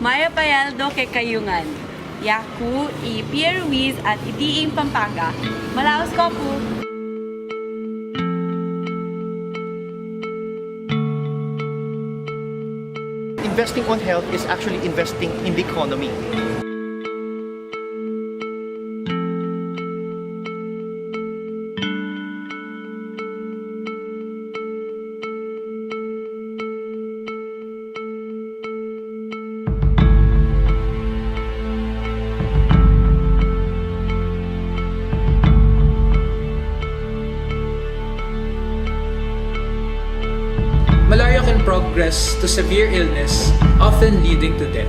Maya Payaldo kay Kayungan. Yaku, Pierre Ruiz at Idiing Pampanga. Malaos ko po! Investing on health is actually investing in the economy. Malaria can progress to severe illness, often leading to death.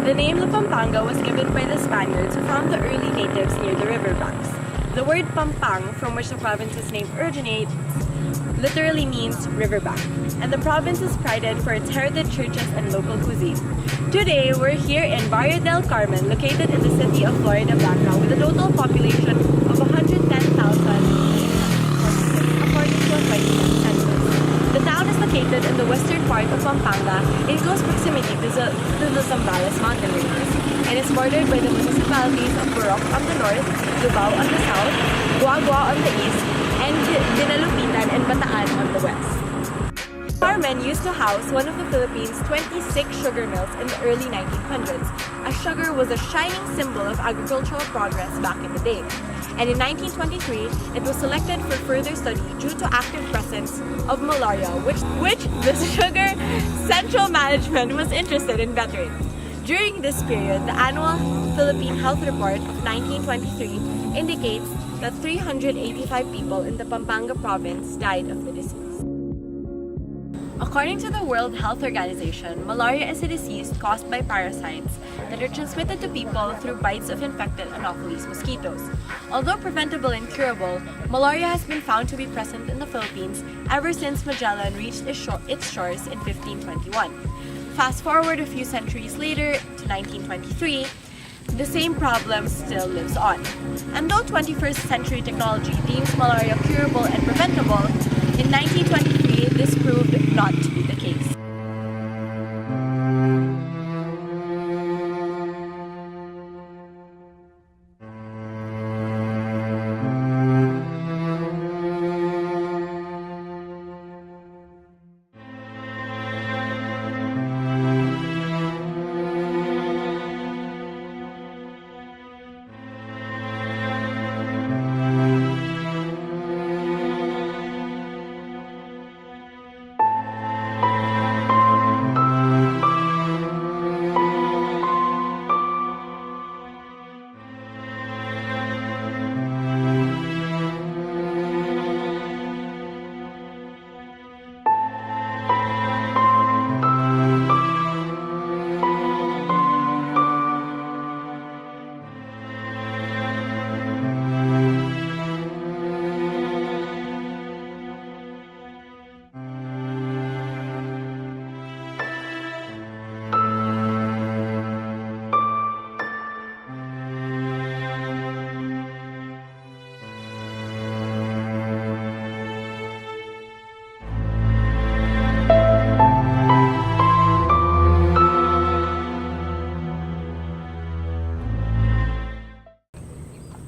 The name of Pampanga was given by the Spaniards who found the early natives near the river banks. The word Pampang, from which the province's name originates, literally means riverbank, and the province is prided for its heritage churches and local cuisine. Today, we're here in Barrio del Carmen, located in the city of Florida Blanca, with a total population of 110,000 according to a 2010 census. The town is located in the western part of Pampanga in close proximity to the Zambales mountain ranges, and is bordered by the municipalities of Burok on the north, Lubao on the south, Guagua on the east, and Dinalupitan and Bataan on the west. Carmen used to house one of the Philippines' 26 sugar mills in the early 1900s, as sugar was a shining symbol of agricultural progress back in the day. And in 1923, it was selected for further study due to active presence of malaria, which the sugar central management was interested in bettering. During this period, the annual Philippine Health Report of 1923 indicates that 385 people in the Pampanga province died of the disease. According to the World Health Organization, malaria is a disease caused by parasites that are transmitted to people through bites of infected Anopheles mosquitoes. Although preventable and curable, malaria has been found to be present in the Philippines ever since Magellan reached its shores in 1521. Fast forward a few centuries later to 1923, the same problem still lives on. And though 21st century technology deems malaria curable and preventable, in 1923 this proved not to be the case.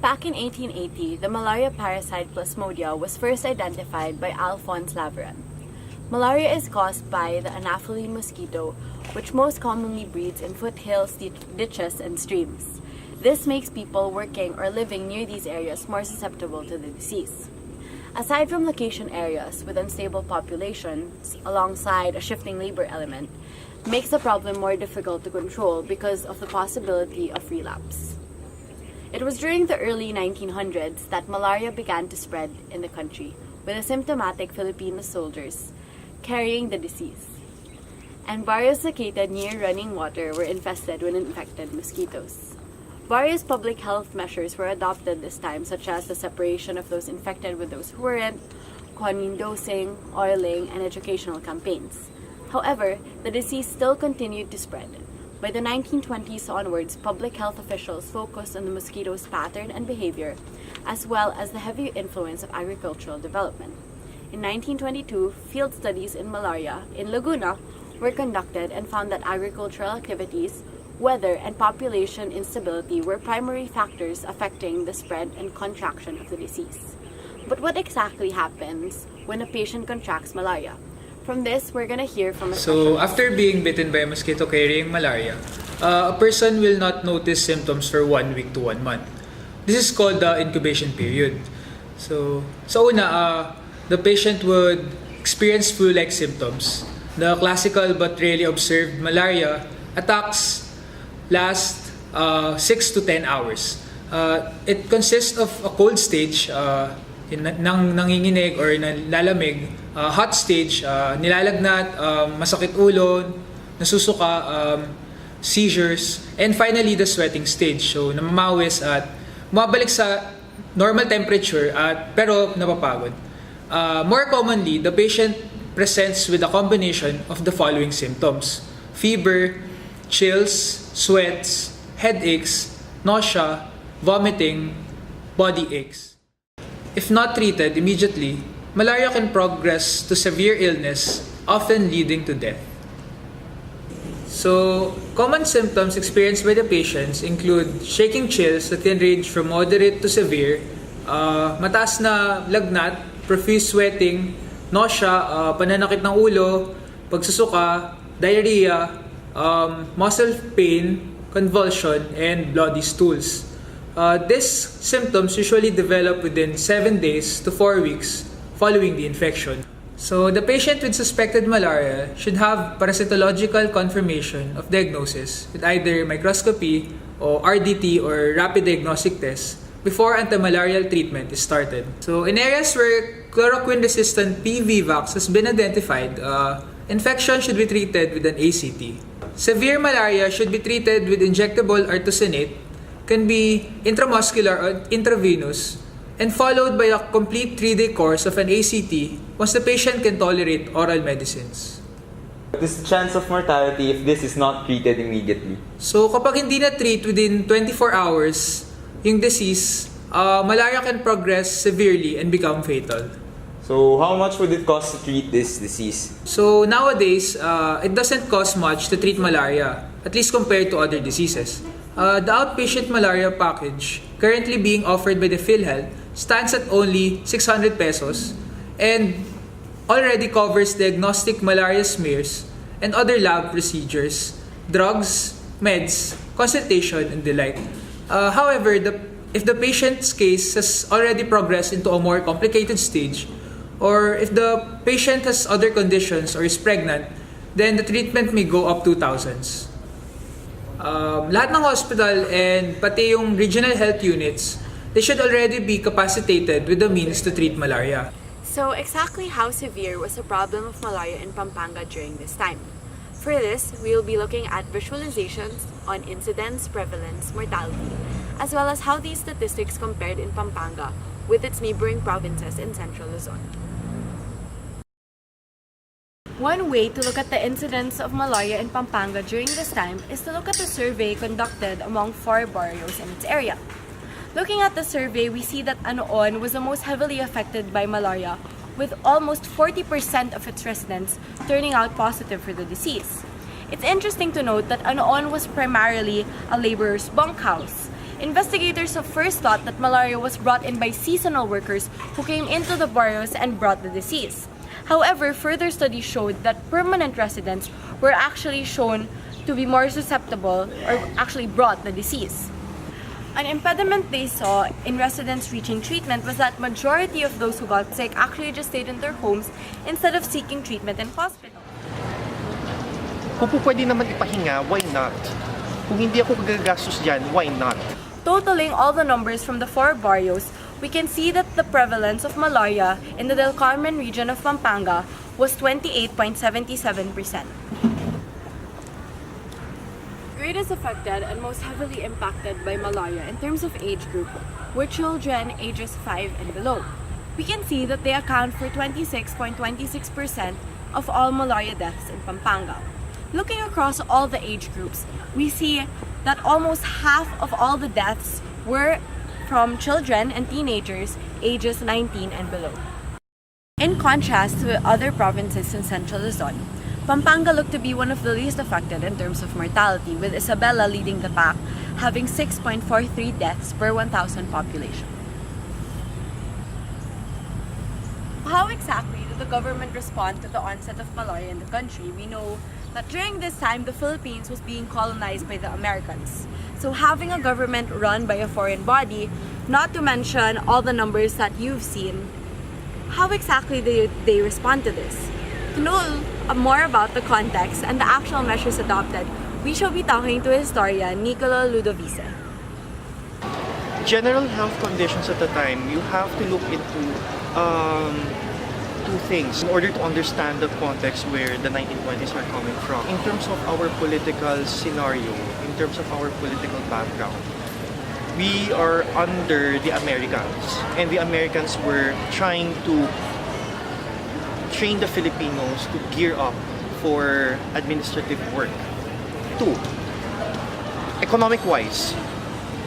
Back in 1880, the malaria parasite Plasmodia was first identified by Alphonse Laveran. Malaria is caused by the Anopheles mosquito, which most commonly breeds in foothills, ditches, and streams. This makes people working or living near these areas more susceptible to the disease. Aside from location areas with unstable populations, alongside a shifting labor element, makes the problem more difficult to control because of the possibility of relapse. It was during the early 1900s that malaria began to spread in the country, with asymptomatic Filipino soldiers carrying the disease. And barrios located near running water were infested with infected mosquitoes. Various public health measures were adopted this time, such as the separation of those infected with those who weren't, quinine dosing, oiling, and educational campaigns. However, the disease still continued to spread. By the 1920s onwards, public health officials focused on the mosquito's pattern and behavior, as well as the heavy influence of agricultural development. In 1922, field studies in malaria in Laguna were conducted and found that agricultural activities, weather, and population instability were primary factors affecting the spread and contraction of the disease. But what exactly happens when a patient contracts malaria? From this, we're gonna hear from a So, specialist. after being bitten by a mosquito carrying malaria, a person will not notice symptoms for 1 week to 1 month. This is called the incubation period. So, sa una, the patient would experience flu-like symptoms. The classical but rarely observed malaria attacks last 6 to 10 hours. It consists of a cold stage, nanginginig or nalalamig, hot stage, nilalagnat, masakit ulo, nasusuka, seizures, and finally the sweating stage. So namamawis at bumabalik sa normal temperature pero napapagod. More commonly, the patient presents with a combination of the following symptoms: fever, chills, sweats, headaches, nausea, vomiting, body aches. If not treated immediately, malaria can progress to severe illness, often leading to death. So, common symptoms experienced by the patients include shaking chills that can range from moderate to severe, mataas na lagnat, profuse sweating, nausea, pananakit ng ulo, pagsusuka, diarrhea, muscle pain, convulsion, and bloody stools. These symptoms usually develop within 7 days to 4 weeks following the infection. So, the patient with suspected malaria should have parasitological confirmation of diagnosis with either microscopy or RDT or rapid diagnostic test before antimalarial treatment is started. So, in areas where chloroquine-resistant PVVAX has been identified, infection should be treated with an ACT. Severe malaria should be treated with injectable artesunate, can be intramuscular or intravenous, and followed by a complete 3-day course of an ACT once the patient can tolerate oral medicines. What is the chance of mortality if this is not treated immediately? So kapag hindi na-treat within 24 hours yung disease, malaria can progress severely and become fatal. So how much would it cost to treat this disease? So nowadays, it doesn't cost much to treat malaria, at least compared to other diseases. The outpatient malaria package currently being offered by the PhilHealth stands at only 600 pesos and already covers diagnostic malaria smears and other lab procedures, drugs, meds, consultation, and the like. However, if the patient's case has already progressed into a more complicated stage, or if the patient has other conditions or is pregnant, then the treatment may go up to thousands. Lahat ng hospital and pati yung regional health units, they should already be capacitated with the means to treat malaria. So, exactly how severe was the problem of malaria in Pampanga during this time? For this, we will be looking at visualizations on incidence, prevalence, mortality, as well as how these statistics compared in Pampanga with its neighboring provinces in Central Luzon. One way to look at the incidence of malaria in Pampanga during this time is to look at the survey conducted among 4 barrios in its area. Looking at the survey, we see that Anoon was the most heavily affected by malaria, with almost 40% of its residents turning out positive for the disease. It's interesting to note that Anoon was primarily a laborer's bunkhouse. Investigators have first thought that malaria was brought in by seasonal workers who came into the barrios and brought the disease. However, further studies showed that permanent residents were actually shown to be more susceptible or actually brought the disease. An impediment they saw in residents reaching treatment was that majority of those who got sick actually just stayed in their homes instead of seeking treatment in hospitals. Kung po pwede naman ipahinga, why not? Kung hindi ako gagastos dyan, why not? Totaling all the numbers from the 4 barrios, we can see that the prevalence of malaria in the Del Carmen region of Pampanga was 28.77%. Greatest affected and most heavily impacted by malaria in terms of age group were children ages 5 and below. We can see that they account for 26.26% of all malaria deaths in Pampanga. Looking across all the age groups, we see that almost half of all the deaths were from children and teenagers ages 19 and below. In contrast to other provinces in Central Luzon, Pampanga looked to be one of the least affected in terms of mortality, with Isabela leading the pack, having 6.43 deaths per 1,000 population. How exactly did the government respond to the onset of malaria in the country? We know that during this time, the Philippines was being colonized by the Americans. So having a government run by a foreign body, not to mention all the numbers that you've seen, how exactly did they respond to this? To know more about the context and the actual measures adopted, we shall be talking to historian Nicolo Ludovice. General health conditions at the time, you have to look into two things in order to understand the context where the 1920s are coming from. In terms of our political scenario, in terms of our political background, we are under the Americans, and the Americans were trying to train the Filipinos to gear up for administrative work. Two, economic-wise,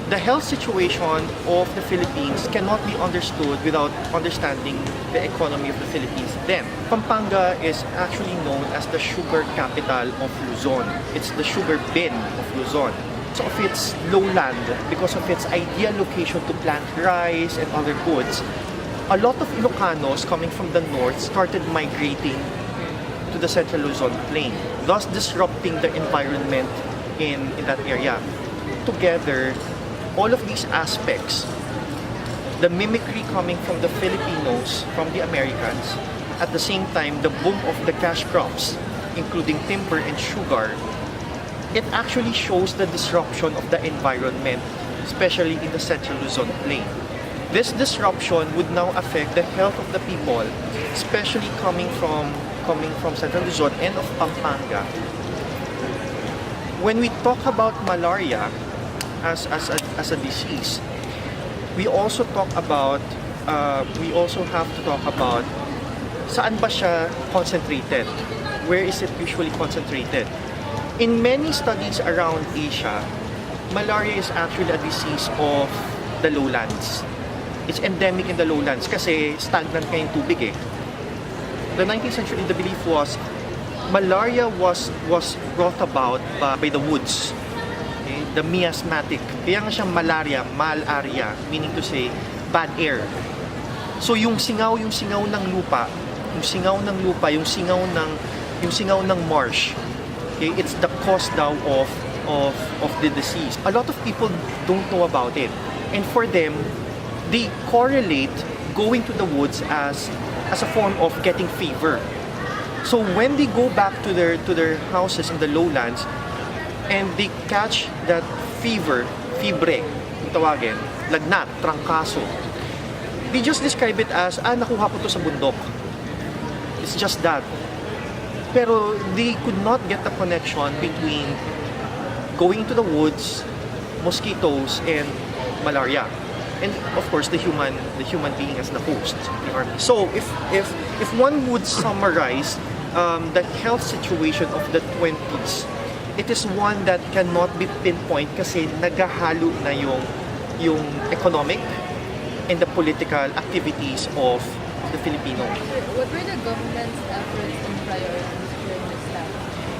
the health situation of the Philippines cannot be understood without understanding the economy of the Philippines then. Pampanga is actually known as the sugar capital of Luzon. It's the sugar bin of Luzon. Because of its lowland, because of its ideal location to plant rice and other goods, a lot of Ilocanos coming from the north started migrating to the central Luzon plain, thus disrupting the environment in that area. Together, all of these aspects, the mimicry coming from the Filipinos, from the Americans, at the same time, the boom of the cash crops, including timber and sugar, it actually shows the disruption of the environment, especially in the central Luzon plain. This disruption would now affect the health of the people, especially coming from central Luzon and of Pampanga. When we talk about malaria as a disease, we also have to talk about saan ba siya concentrated? Where is it usually concentrated? In many studies around Asia, malaria is actually a disease of the lowlands. It's endemic in the lowlands kasi stagnant nga yung tubig eh. The 19th century, the belief was malaria was brought about by the woods. Okay? The miasmatic. Kaya nga siyang malaria, meaning to say bad air. So yung singaw ng lupa, yung singaw ng marsh, okay, it's the cause daw of the disease. A lot of people don't know about it. And for them, they correlate going to the woods as a form of getting fever. So when they go back to their houses in the lowlands and they catch that fibre, tawagin, lagnat, trangkaso, they just describe it as, nakuha ko to sa bundok. It's just that. Pero they could not get the connection between going to the woods, mosquitoes, and malaria. And of course, the human being as the host, the army. So if one would summarize the health situation of the 20s, it is one that cannot be pinpoint kasi naghahalo na yung economic and the political activities of the Filipino. What were the government's efforts and priorities during this time?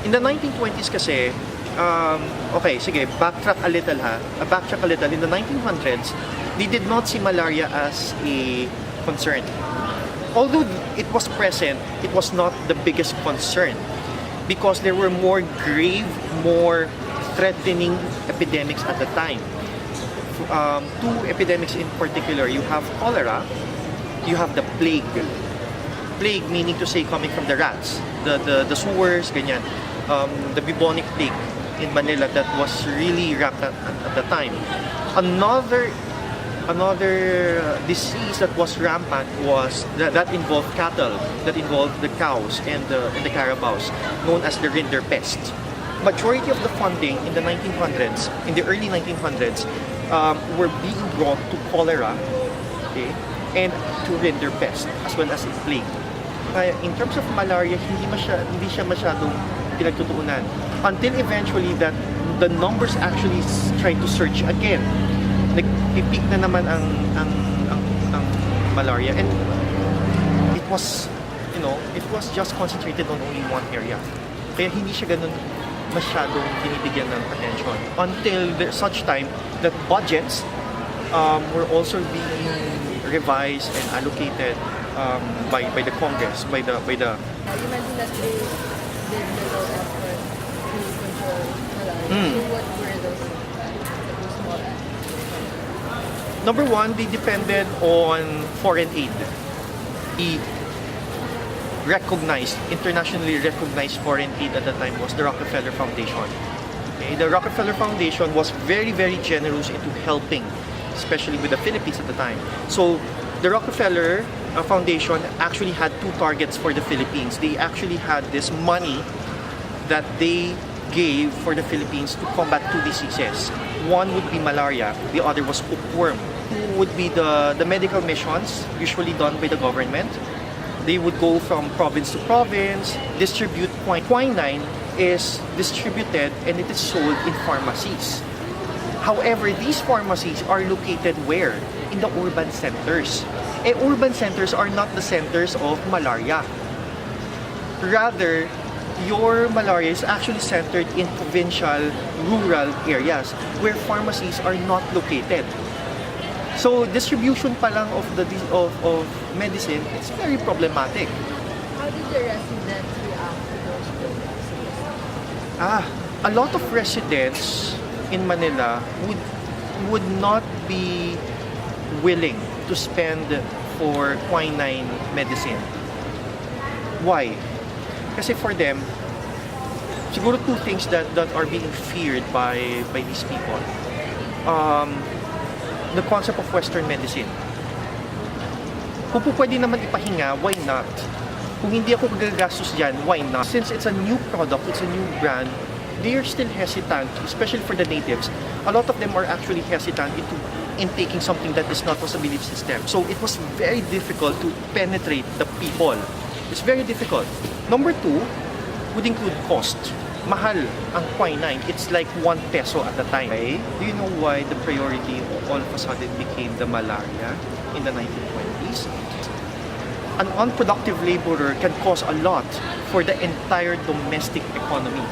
In the 1920s kasi, okay, sige, backtrack a little. In the 1900s, they did not see malaria as a concern. Although it was present, it was not the biggest concern because there were more grave, more threatening epidemics at the time. Two epidemics in particular. You have cholera, you have the plague. Plague meaning to say coming from the rats, the sewers, ganyan. The bubonic plague in Manila that was really rampant at the time. Another disease that was rampant was that involved cattle, that involved the cows and the carabaos, known as the rinderpest. Majority of the funding in the 1900s, in the early 1900s, were being brought to cholera, okay, and to rinderpest as well as plague. In terms of malaria, hindi siya masyadong pinagtutuunan. Until eventually that the numbers actually try to surge again. Nagpipik na naman ang malaria, and it was, it was just concentrated on only one area. Kaya hindi siya ganun masyadong binibigyan ng attention until such time that budgets were also being revised and allocated by the Congress, by the You mentioned that they did little effort to control malaria. So what were those small efforts? Number one, they depended on foreign aid. The internationally recognized foreign aid at the time was the Rockefeller Foundation. Okay? The Rockefeller Foundation was very, very generous into helping, especially with the Philippines at the time. So the Rockefeller Foundation actually had two targets for the Philippines. They actually had this money that they gave for the Philippines to combat two diseases. One would be malaria, the other was hookworm. Two would be the medical missions, usually done by the government. They would go from province to province, distribute quinine is distributed and it is sold in pharmacies. However, these pharmacies are located where? In the urban centers. Urban centers are not the centers of malaria. Rather, your malaria is actually centered in provincial, rural areas where pharmacies are not located. So distribution pa lang of medicine, it's very problematic. How did the residents react to those programs? A lot of residents in Manila would not be willing to spend for quinine medicine. Why? Kasi for them, siguro two things that are being feared by these people. The concept of Western medicine. Kung po pwede naman ipahinga, why not? Kung hindi ako gagastos dyan, why not? Since it's a new product, it's a new brand, they are still hesitant, especially for the natives. A lot of them are actually hesitant in taking something that is not was a belief system. So it was very difficult to penetrate the people. It's very difficult. Number two would include cost. Mahal ang quinine. It's like 1 peso at the time. Okay? Do you know why the priority all of a sudden became the malaria in the 1920s? An unproductive laborer can cause a lot for the entire domestic economy.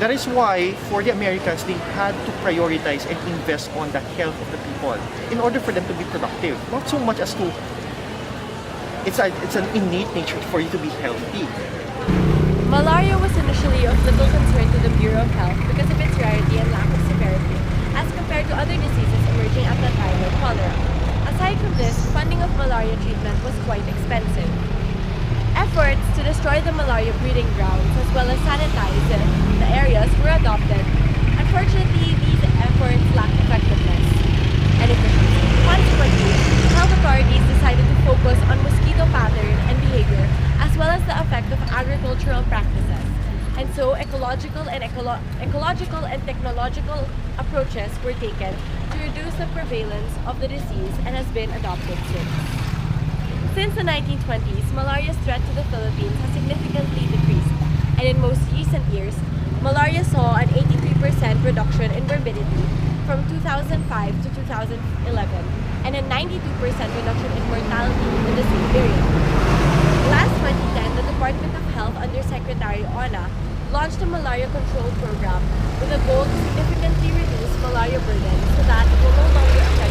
That is why, for the Americans, they had to prioritize and invest on the health of the people in order for them to be productive. Not so much as to, it's an innate nature for you to be healthy. Malaria was initially of little concern to the Bureau of Health because of its rarity and lack of severity, as compared to other diseases emerging at that time like cholera. Aside from this, funding of malaria treatment was quite expensive. Efforts to destroy the malaria breeding grounds as well as sanitize the areas were adopted. Unfortunately, these efforts lacked effectiveness and efficiency. Consequently, health authorities decided to focus on mosquito pattern and behavior as well as the effect of agricultural practices. And so ecological and technological approaches were taken to reduce the prevalence of the disease and has been adopted since. Since the 1920s, malaria's threat to the Philippines has significantly decreased, and in most recent years, malaria saw an 83% reduction in morbidity from 2005 to 2011, and a 92% reduction in mortality in the same period. Last 2010, the Department of Health under Secretary Ona launched a malaria control program with a goal to significantly reduce malaria burden so that it will no longer affect